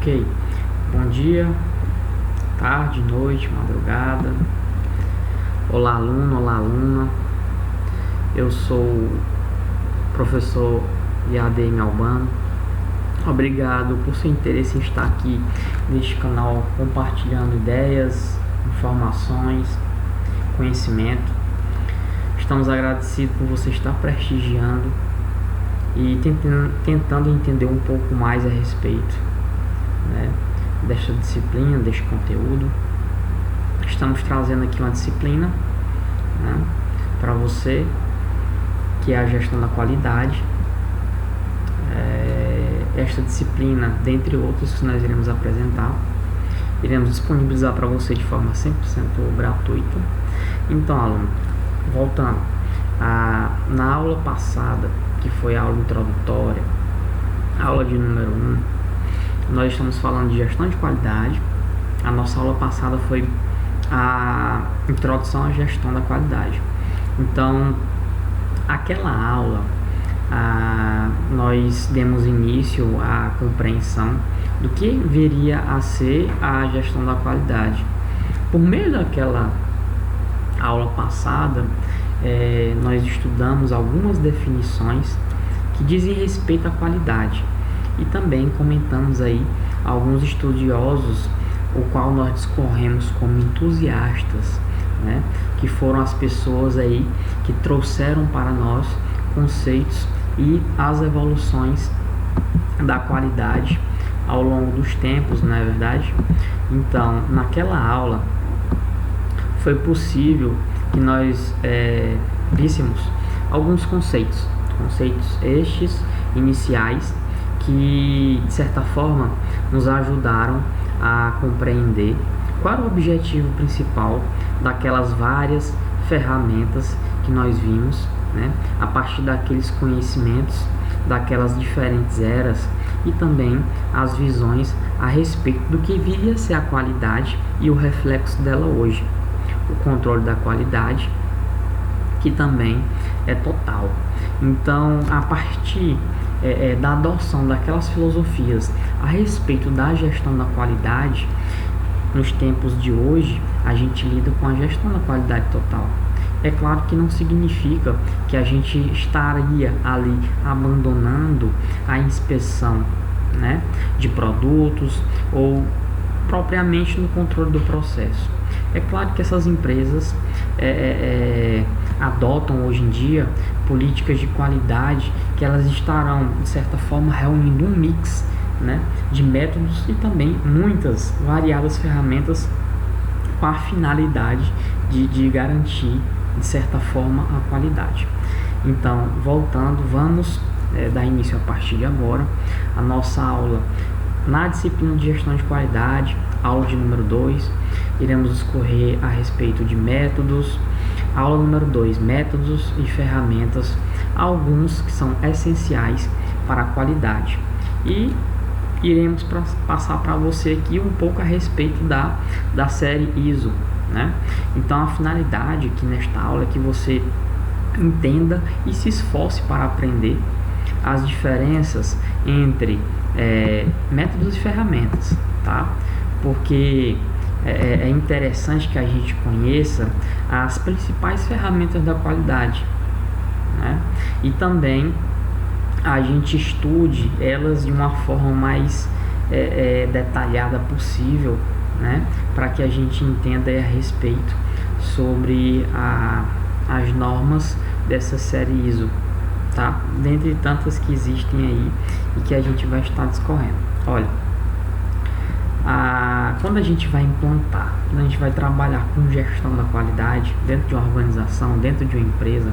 Ok, bom dia, tarde, noite, madrugada. Olá aluno, olá aluna. Eu sou o professor ADM Albano. Obrigado por seu interesse em estar aqui neste canal compartilhando ideias, informações, conhecimento. Estamos agradecidos por você estar prestigiando e tentando entender um pouco mais a respeito, né, desta disciplina, deste conteúdo. Estamos trazendo aqui uma disciplina, né, para você, que é a gestão da qualidade. Esta disciplina, dentre outras que nós iremos apresentar, iremos disponibilizar para você de forma 100% gratuita. Então, aluno, voltando na aula passada, que foi a aula introdutória, aula de número 1, nós estamos falando de gestão de qualidade. A nossa aula passada foi a introdução à gestão da qualidade. Então, aquela aula, nós demos início à compreensão do que viria a ser a gestão da qualidade. Por meio daquela aula passada, nós estudamos algumas definições que dizem respeito à qualidade e também comentamos aí alguns estudiosos, o qual nós discorremos como entusiastas, né, que foram as pessoas aí que trouxeram para nós conceitos e as evoluções da qualidade ao longo dos tempos, não é verdade? Então, naquela aula foi possível que nós víssemos alguns conceitos estes iniciais que, de certa forma, nos ajudaram a compreender qual era o objetivo principal daquelas várias ferramentas que nós vimos, né, a partir daqueles conhecimentos, daquelas diferentes eras e também as visões a respeito do que viria a ser a qualidade e o reflexo dela hoje. O controle da qualidade, que também é total. Então, a partir da adoção daquelas filosofias a respeito da gestão da qualidade, nos tempos de hoje, a gente lida com a gestão da qualidade total. É claro que não significa que a gente estaria ali abandonando a inspeção, né, de produtos ou propriamente no controle do processo. É claro que essas empresas adotam hoje em dia políticas de qualidade que elas estarão, de certa forma, reunindo um mix, né, de métodos e também muitas variadas ferramentas com a finalidade de garantir, de certa forma, a qualidade. Então, voltando, vamos dar início a partir de agora a nossa aula na disciplina de gestão de qualidade, aula de número 2. Iremos discorrer a respeito de métodos. Aula número 2, métodos e ferramentas, alguns que são essenciais para a qualidade. E iremos passar para você aqui um pouco a respeito da série ISO, né? Então, a finalidade aqui nesta aula é que você entenda e se esforce para aprender as diferenças entre métodos e ferramentas, tá? Porque é interessante que a gente conheça as principais ferramentas da qualidade, né? E também a gente estude elas de uma forma mais detalhada possível, né? Para que a gente entenda a respeito sobre as normas dessa série ISO, tá? Dentre tantas que existem aí e que a gente vai estar discorrendo. Olha, quando a gente vai implantar, quando a gente vai trabalhar com gestão da qualidade dentro de uma organização, dentro de uma empresa,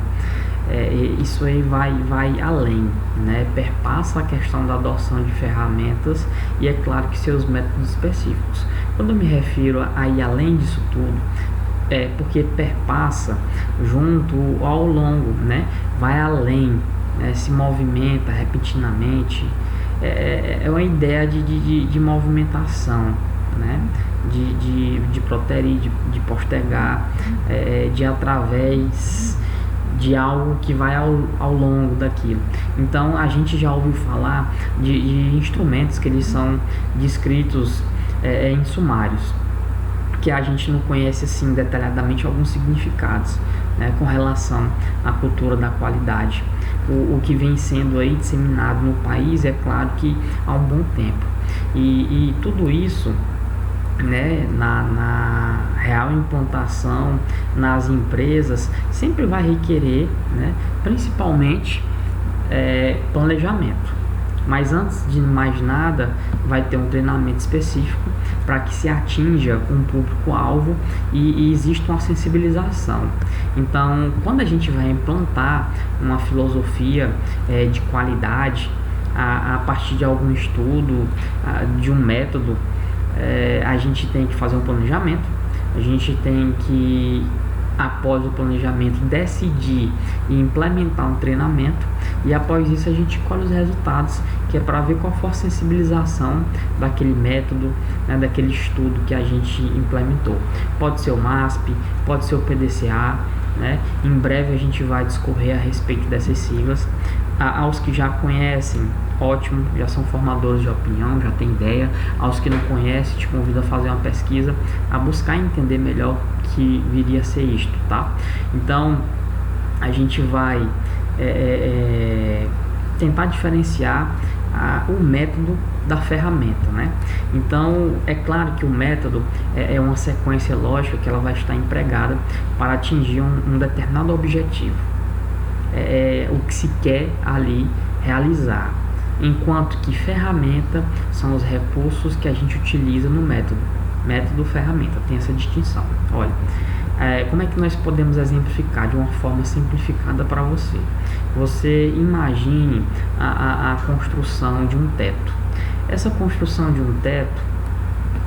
isso aí vai além, né? Perpassa a questão da adoção de ferramentas e, é claro, que seus métodos específicos. Quando eu me refiro a ir além disso tudo, porque perpassa junto ao longo, né? Vai além, né? Se movimenta repentinamente. É uma ideia de movimentação, né? De proterir, de postergar, de através de algo que vai ao longo daquilo. Então a gente já ouviu falar de instrumentos que eles são descritos em sumários, que a gente não conhece assim detalhadamente alguns significados, né, com relação à cultura da qualidade. O que vem sendo aí disseminado no país, é claro que há um bom tempo, e tudo isso, né, na real implantação nas empresas sempre vai requerer, né, principalmente planejamento. Mas antes de mais nada, vai ter um treinamento específico para que se atinja um público-alvo e exista uma sensibilização. Então, quando a gente vai implantar uma filosofia de qualidade a partir de algum estudo, de um método, a gente tem que fazer um planejamento, a gente tem que, após o planejamento, decidir e implementar um treinamento, e após isso a gente colhe os resultados, que é para ver qual for a sensibilização daquele método, né, daquele estudo que a gente implementou. Pode ser o MASP, pode ser o PDCA, né? Em breve a gente vai discorrer a respeito dessas siglas. Aos que já conhecem, ótimo, já são formadores de opinião, já tem ideia. Aos que não conhecem, te convido a fazer uma pesquisa, a buscar entender melhor o que viria a ser isto, tá? Então, a gente vai tentar diferenciar o método da ferramenta, né? Então, é claro que o método é uma sequência lógica que ela vai estar empregada para atingir um determinado objetivo. O que se quer ali realizar, enquanto que ferramenta são os recursos que a gente utiliza no método. Método, ferramenta, tem essa distinção. Olha, como é que nós podemos exemplificar de uma forma simplificada para você? Você imagine a construção de um teto. Essa construção de um teto,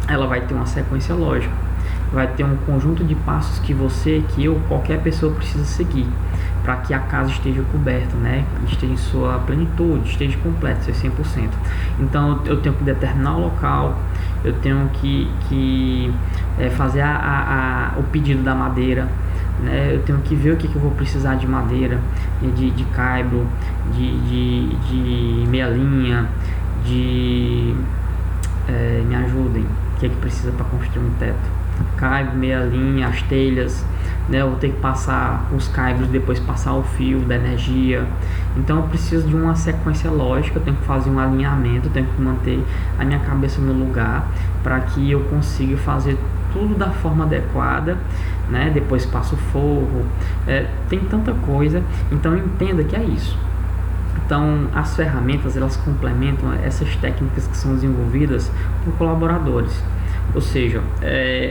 ela vai ter uma sequência lógica, vai ter um conjunto de passos que você, que eu, qualquer pessoa precisa seguir para que a casa esteja coberta, né? Esteja em sua plenitude, esteja completa, seja 100%. Então eu tenho que determinar o local, eu tenho que fazer o pedido da madeira, né? Eu tenho que ver o que eu vou precisar de madeira, de caibro, de meia linha, me ajudem, o que precisa para construir um teto? Caibro, meia linha, as telhas, né? Eu vou ter que passar os caibros, depois passar o fio da energia. Então eu preciso de uma sequência lógica, eu tenho que fazer um alinhamento, eu tenho que manter a minha cabeça no lugar para que eu consiga fazer tudo da forma adequada, né? Depois passo o forro, tem tanta coisa. Então entenda que é isso. Então as ferramentas, elas complementam essas técnicas que são desenvolvidas por colaboradores, ou seja,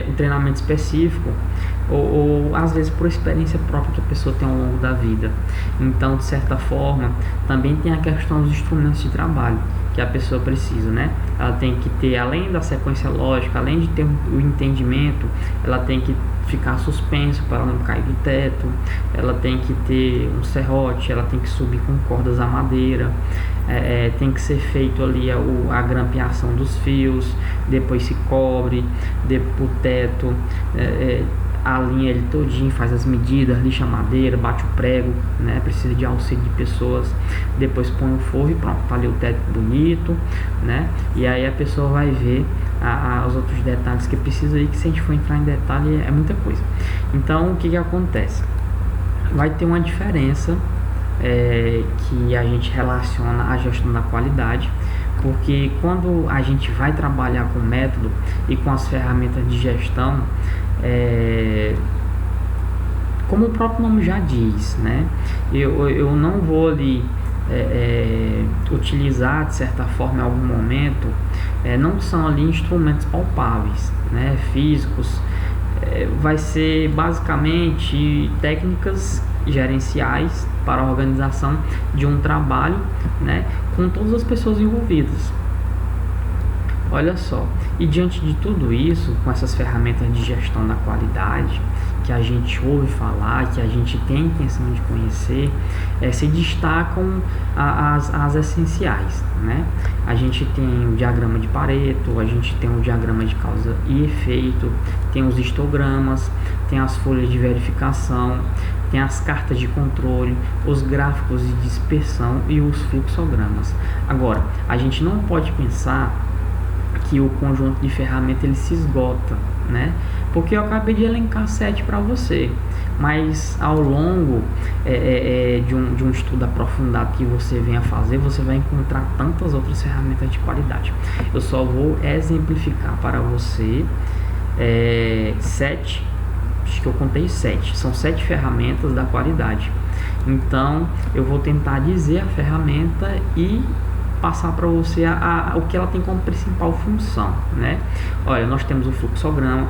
um treinamento específico ou às vezes por experiência própria que a pessoa tem ao longo da vida. Então, de certa forma, também tem a questão dos instrumentos de trabalho que a pessoa precisa, né? Ela tem que ter, além da sequência lógica, além de ter o entendimento, ela tem que ficar suspenso para não cair do teto, ela tem que ter um serrote, ela tem que subir com cordas a madeira, tem que ser feito ali a grampeação dos fios, depois se cobre, o teto, alinha ele todinho, faz as medidas, lixa a madeira, bate o prego, né? Precisa de auxílio de pessoas, depois põe o forro e pronto, tá ali o teto bonito, né? E aí a pessoa vai ver os outros detalhes que precisa aí, que se a gente for entrar em detalhe é muita coisa. Então o que acontece? Vai ter uma diferença que a gente relaciona à gestão da qualidade, porque quando a gente vai trabalhar com método e com as ferramentas de gestão, como o próprio nome já diz, né? Eu não vou ali utilizar de certa forma em algum momento, não são ali instrumentos palpáveis, né, físicos, vai ser basicamente técnicas gerenciais para a organização de um trabalho, né, com todas as pessoas envolvidas. Olha só, e diante de tudo isso, com essas ferramentas de gestão da qualidade que a gente ouve falar, que a gente tem a intenção de conhecer, se destacam as essenciais, né? A gente tem o diagrama de Pareto, a gente tem o diagrama de causa e efeito, tem os histogramas, tem as folhas de verificação, tem as cartas de controle, os gráficos de dispersão e os fluxogramas. Agora, a gente não pode pensar que o conjunto de ferramentas ele se esgota, né? Porque eu acabei de elencar 7 para você, mas ao longo de um estudo aprofundado que você venha fazer, você vai encontrar tantas outras ferramentas de qualidade. Eu só vou exemplificar para você 7, acho que eu contei 7, são 7 ferramentas da qualidade. Então eu vou tentar dizer a ferramenta e passar para você o que ela tem como principal função, né? Olha, nós temos o fluxograma.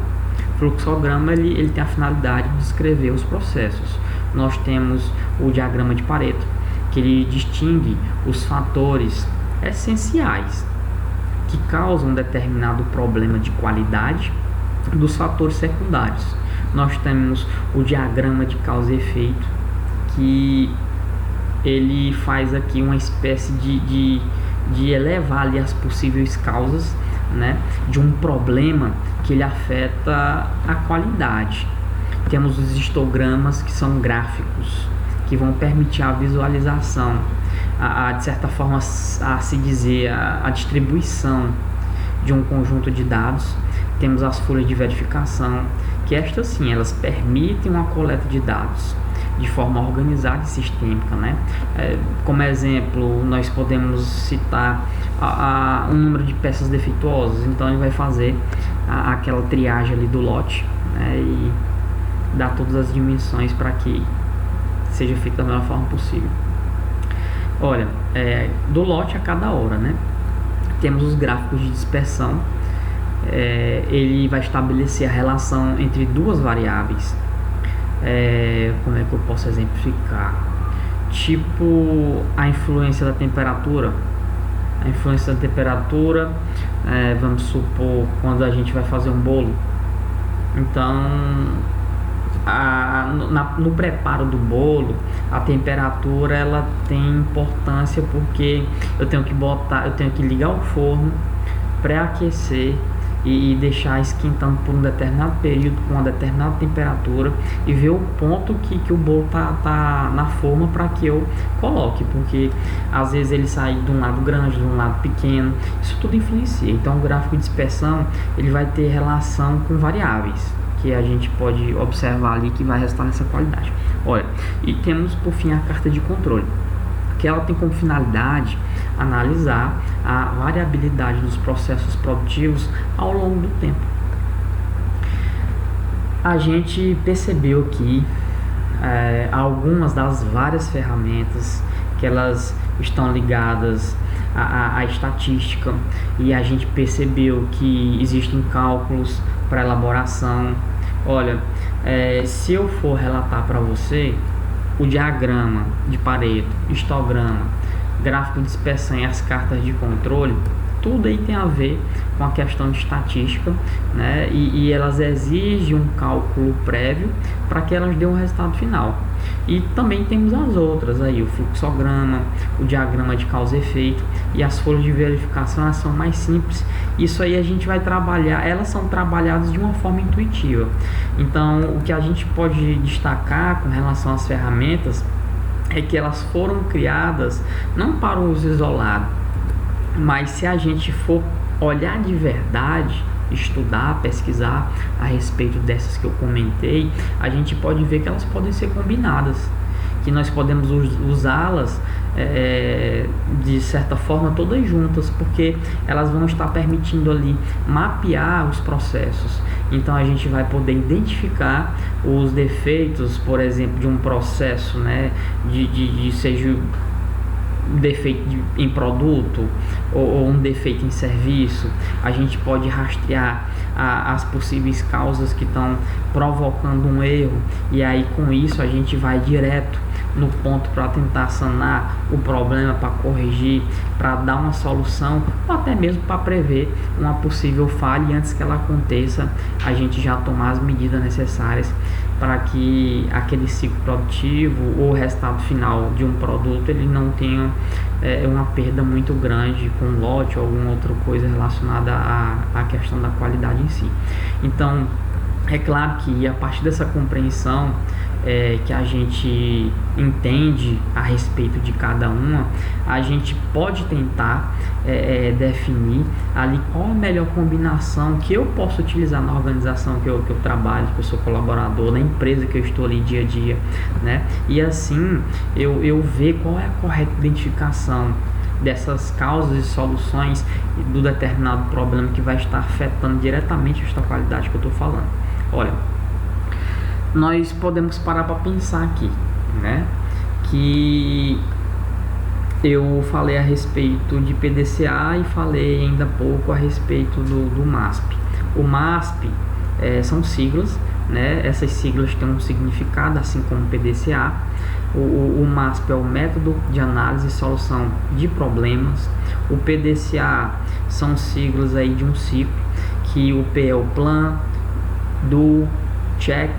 O fluxograma ele tem a finalidade de descrever os processos. Nós temos o diagrama de Pareto, que ele distingue os fatores essenciais que causam determinado problema de qualidade dos fatores secundários. Nós temos o diagrama de causa e efeito, que ele faz aqui uma espécie de elevar ali as possíveis causas, né, de um problema que ele afeta a qualidade. Temos os histogramas, que são gráficos, que vão permitir a visualização, de certa forma, a se dizer, a distribuição de um conjunto de dados. Temos as folhas de verificação, que estas sim, elas permitem uma coleta de dados de forma organizada e sistêmica, né? Como exemplo, nós podemos citar um número de peças defeituosas. Então ele vai fazer aquela triagem ali do lote, né, e dar todas as dimensões para que seja feito da melhor forma possível. Olha, do lote a cada hora, né? Temos os gráficos de dispersão. Ele vai estabelecer a relação entre duas variáveis. Como é que eu posso exemplificar? Tipo a influência da temperatura. A influência da temperatura, vamos supor, quando a gente vai fazer um bolo. Então, no preparo do bolo, a temperatura ela tem importância, porque eu tenho que ligar o forno, pré-aquecer e deixar esquentando por um determinado período com uma determinada temperatura e ver o ponto que o bolo tá na forma para que eu coloque, porque às vezes ele sai de um lado grande, de um lado pequeno, isso tudo influencia. Então o gráfico de dispersão ele vai ter relação com variáveis que a gente pode observar ali, que vai resultar nessa qualidade. Olha, e temos por fim a carta de controle, que ela tem como finalidade analisar a variabilidade dos processos produtivos ao longo do tempo. A gente percebeu que algumas das várias ferramentas que elas estão ligadas à estatística, e a gente percebeu que existem cálculos para elaboração. Olha, se eu for relatar para você o diagrama de Pareto, histograma, gráfico de dispersão e as cartas de controle, tudo aí tem a ver com a questão de estatística, né? E elas exigem um cálculo prévio para que elas dêem um resultado final. E também temos as outras aí, o fluxograma, o diagrama de causa e efeito, e as folhas de verificação, elas são mais simples. Isso aí a gente vai trabalhar, elas são trabalhadas de uma forma intuitiva. Então o que a gente pode destacar com relação às ferramentas é que elas foram criadas não para o uso isolado, mas se a gente for olhar de verdade, estudar, pesquisar a respeito dessas que eu comentei, a gente pode ver que elas podem ser combinadas, que nós podemos usá-las de certa forma todas juntas, porque elas vão estar permitindo ali mapear os processos. Então a gente vai poder identificar os defeitos, por exemplo, de um processo, né, seja um defeito em produto ou um defeito em serviço. A gente pode rastrear as possíveis causas que estão provocando um erro, e aí com isso a gente vai direto no ponto para tentar sanar o problema, para corrigir, para dar uma solução, ou até mesmo para prever uma possível falha, e antes que ela aconteça a gente já tomar as medidas necessárias para que aquele ciclo produtivo ou o resultado final de um produto ele não tenha uma perda muito grande com lote ou alguma outra coisa relacionada à questão da qualidade em si. Então é claro que a partir dessa compreensão que a gente entende a respeito de cada uma, a gente pode tentar definir ali qual a melhor combinação que eu posso utilizar na organização que eu trabalho, que eu sou colaborador, na empresa que eu estou ali dia a dia, né? E assim eu ver qual é a correta identificação dessas causas e soluções do determinado problema que vai estar afetando diretamente esta qualidade que eu estou falando. Olha, nós podemos parar para pensar aqui, né? Que eu falei a respeito de PDCA e falei ainda há pouco a respeito do MASP. O MASP são siglas, né? Essas siglas têm um significado, assim como o PDCA. O MASP é o método de análise e solução de problemas. O PDCA são siglas aí de um ciclo, que o P é o Plan, Do, Check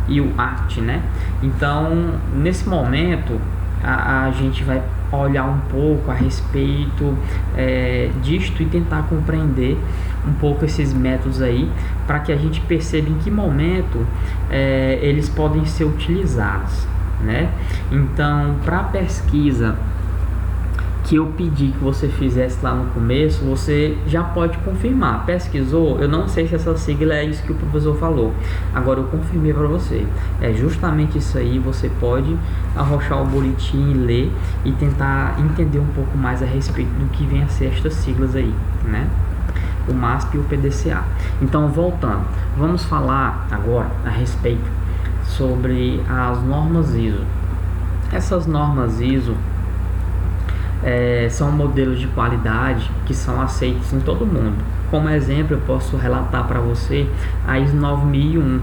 e o ACT, né? Então, nesse momento, a gente vai olhar um pouco a respeito disto e tentar compreender um pouco esses métodos aí, para que a gente perceba em que momento eles podem ser utilizados, né? Então, para a pesquisa que eu pedi que você fizesse lá no começo, você já pode confirmar. Pesquisou? Eu não sei se essa sigla é isso que o professor falou. Agora eu confirmei para você. É justamente isso aí. Você pode arrochar o boletim e ler e tentar entender um pouco mais a respeito do que vem a ser estas siglas aí, né? O MASP e o PDCA. Então, voltando, vamos falar agora a respeito sobre as normas ISO. Essas normas ISO são modelos de qualidade que são aceitos em todo mundo. Como exemplo, eu posso relatar para você a ISO 9001,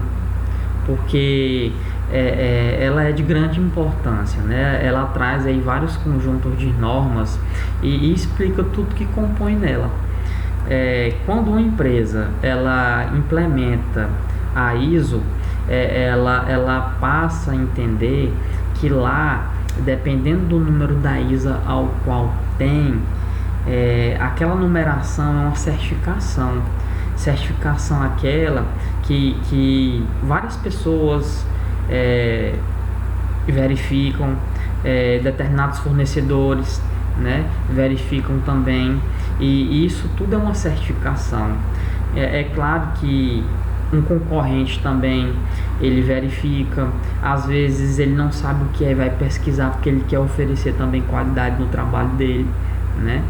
porque ela é de grande importância, né? Ela traz aí vários conjuntos de normas e explica tudo que compõe nela. Quando uma empresa ela implementa a ISO, ela passa a entender que lá, dependendo do número da ISO ao qual tem, aquela numeração é uma certificação aquela que várias pessoas verificam, determinados fornecedores, né, verificam também, e isso tudo é uma certificação. É claro que um concorrente também ele verifica, às vezes ele não sabe o que é, vai pesquisar porque ele quer oferecer também qualidade no trabalho dele, né?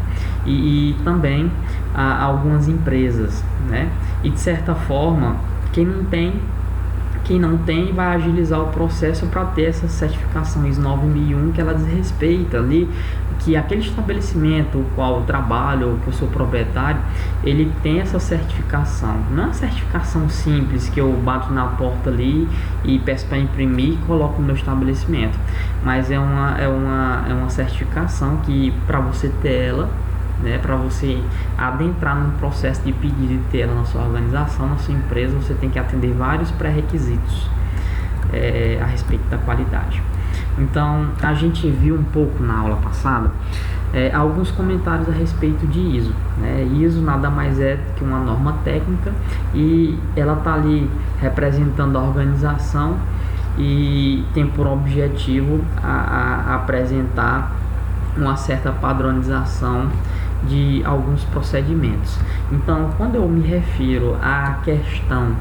E também algumas empresas, né? E de certa forma, quem não tem vai agilizar o processo para ter essa certificação ISO 9001, que ela desrespeita ali que aquele estabelecimento o qual eu trabalho, ou que eu sou proprietário, ele tem essa certificação. Não é uma certificação simples que eu bato na porta ali e peço para imprimir e coloco no meu estabelecimento, mas é uma certificação que, para você ter ela, né, para você adentrar no processo de pedido e ter ela na sua organização, na sua empresa, você tem que atender vários pré-requisitos a respeito da qualidade. Então, a gente viu um pouco na aula passada alguns comentários a respeito de ISO, né? ISO nada mais é que uma norma técnica e ela está ali representando a organização e tem por objetivo a apresentar uma certa padronização de alguns procedimentos. Então, quando eu me refiro à questão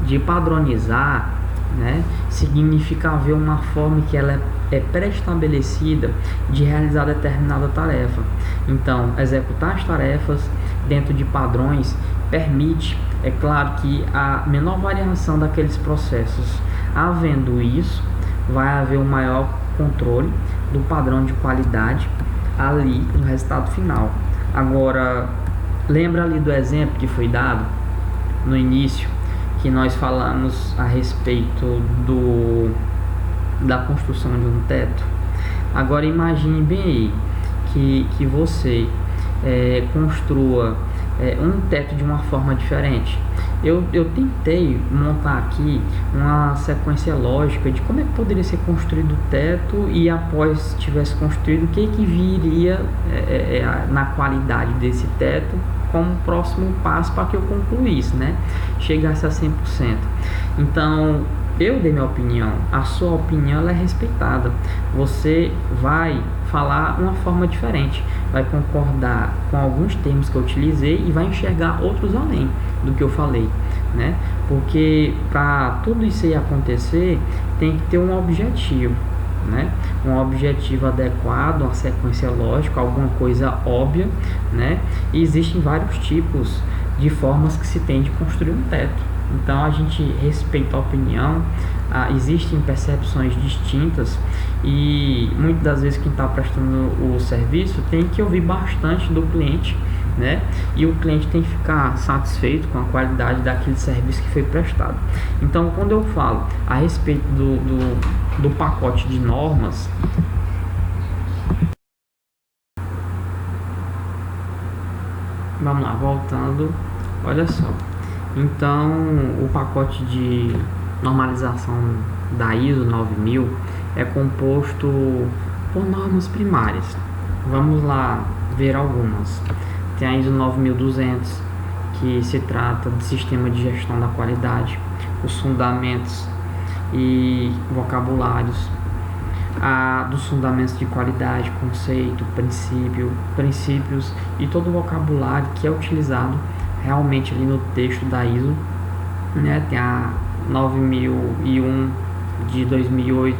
de padronizar, né, significa haver uma forma que ela é pré-estabelecida de realizar determinada tarefa. Então, executar as tarefas dentro de padrões permite, é claro, que a menor variação daqueles processos. Havendo isso, vai haver um maior controle do padrão de qualidade ali no resultado final. Agora, lembra ali do exemplo que foi dado no início, que nós falamos a respeito da construção de um teto? Agora imagine bem aí que você construa um teto de uma forma diferente. Eu tentei montar aqui uma sequência lógica de como é que poderia ser construído o teto, e após tivesse construído, o que viria na qualidade desse teto como próximo passo para que eu concluísse, né? Chegasse a 100%. Então, eu dei minha opinião, a sua opinião ela é respeitada. Você vai falar uma forma diferente, vai concordar com alguns termos que eu utilizei e vai enxergar outros além do que eu falei, né? Porque para tudo isso aí acontecer, tem que ter um objetivo, né? Um objetivo adequado, uma sequência lógica, alguma coisa óbvia, né? E existem vários tipos de formas que se tem de construir um teto. Então a gente respeita a opinião, existem percepções distintas e muitas das vezes quem está prestando o serviço tem que ouvir bastante do cliente, né? E o cliente tem que ficar satisfeito com a qualidade daquele serviço que foi prestado. Então, quando eu falo a respeito do pacote de normas, vamos lá, voltando, olha só. Então, o pacote de normalização da ISO 9000 é composto por normas primárias. Vamos lá ver algumas. Tem a ISO 9200, que se trata de sistema de gestão da qualidade, os fundamentos e vocabulários, dos fundamentos de qualidade, conceito, princípios e todo o vocabulário que é utilizado realmente ali no texto da ISO, né? Tem a 9001 de 2008,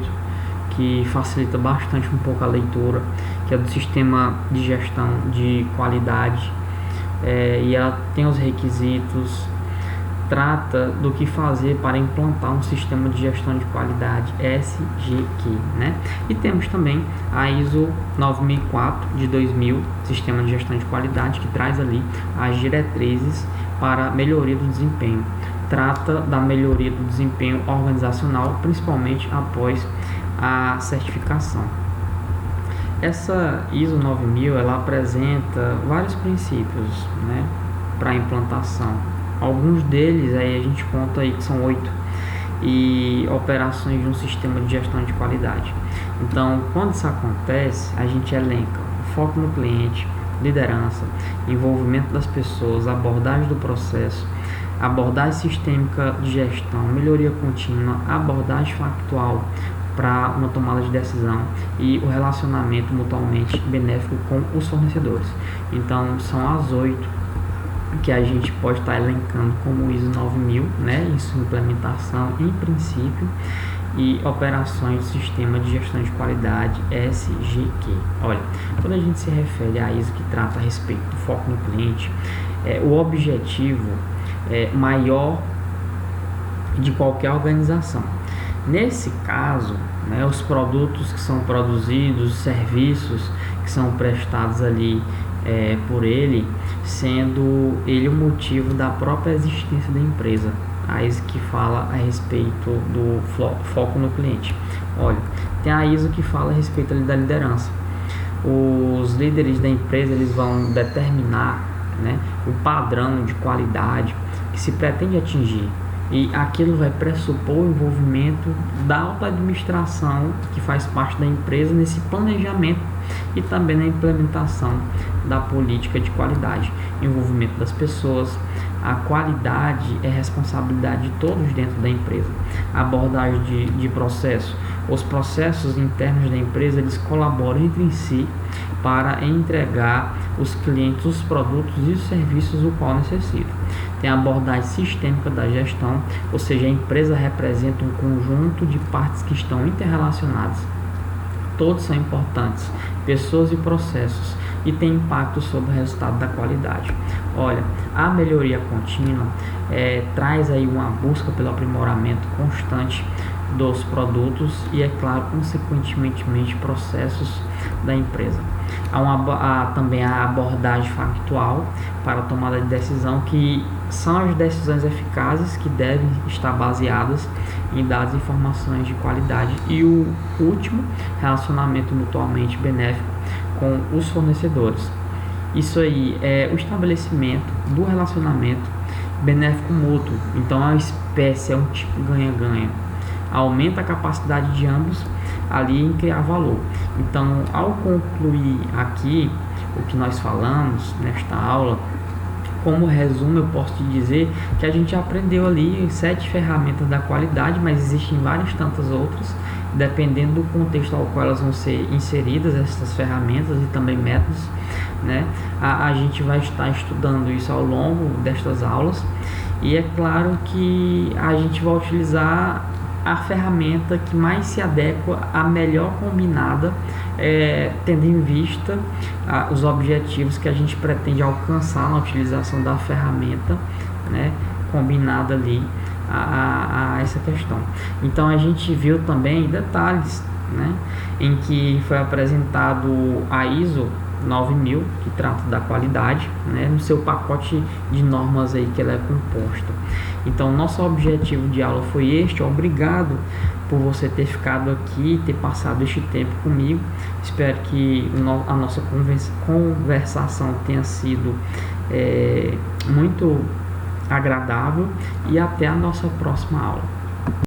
que facilita bastante um pouco a leitura, que é do sistema de gestão de qualidade, e ela tem os requisitos, trata do que fazer para implantar um sistema de gestão de qualidade SGQ, né? E temos também a ISO 9004 de 2000, sistema de gestão de qualidade, que traz ali as diretrizes para melhoria do desempenho. Trata da melhoria do desempenho organizacional, principalmente após a certificação. Essa ISO 9000 ela apresenta vários princípios, né, para a implantação. Alguns deles aí a gente conta aí que são 8 e operações de um sistema de gestão de qualidade. Então, quando isso acontece, a gente elenca o foco no cliente, liderança, envolvimento das pessoas, abordagem do processo, abordagem sistêmica de gestão, melhoria contínua, abordagem factual para uma tomada de decisão e o relacionamento mutuamente benéfico com os fornecedores. Então, são as 8 que a gente pode estar elencando como ISO 9000, né, em sua implementação, em princípio, e operações do sistema de gestão de qualidade SGQ. Olha, quando a gente se refere à ISO que trata a respeito do foco no cliente, o objetivo maior de qualquer organização. Nesse caso, né, os produtos que são produzidos, os serviços que são prestados ali por ele, sendo ele o motivo da própria existência da empresa. A ISO que fala a respeito do foco no cliente. Olha, tem a ISO que fala a respeito ali da liderança. Os líderes da empresa eles vão determinar, né, o padrão de qualidade que se pretende atingir. E aquilo vai pressupor o envolvimento da alta administração que faz parte da empresa nesse planejamento e também na implementação da política de qualidade, envolvimento das pessoas. A qualidade é responsabilidade de todos dentro da empresa. A abordagem de processo. Os processos internos da empresa eles colaboram entre si para entregar os clientes os produtos e os serviços o qual necessitam. Tem a abordagem sistêmica da gestão, ou seja, a empresa representa um conjunto de partes que estão interrelacionadas. Todos são importantes, pessoas e processos, e tem impacto sobre o resultado da qualidade. Olha, a melhoria contínua traz aí uma busca pelo aprimoramento constante dos produtos e, é claro, consequentemente, processos da empresa. Há também a abordagem factual para a tomada de decisão, que são as decisões eficazes que devem estar baseadas em dados e informações de qualidade. E o último, relacionamento mutuamente benéfico com os fornecedores. Isso aí é o estabelecimento do relacionamento benéfico mútuo. Então, é uma espécie, é um tipo ganha-ganha. Aumenta a capacidade de ambos ali em criar valor. Então, ao concluir aqui o que nós falamos nesta aula, como resumo, eu posso te dizer que a gente aprendeu ali 7 ferramentas da qualidade, mas existem várias tantas outras, dependendo do contexto ao qual elas vão ser inseridas, essas ferramentas e também métodos, né? A gente vai estar estudando isso ao longo destas aulas, e é claro que a gente vai utilizar a ferramenta que mais se adequa à melhor combinada, tendo em vista os objetivos que a gente pretende alcançar na utilização da ferramenta, né, combinada ali a essa questão. Então a gente viu também detalhes, né, em que foi apresentado a ISO 9000, que trata da qualidade, né, no seu pacote de normas aí que ela é composta. Então nosso objetivo de aula foi este. Obrigado por você ter ficado aqui, ter passado este tempo comigo. Espero que a nossa conversação tenha sido muito agradável, e até a nossa próxima aula.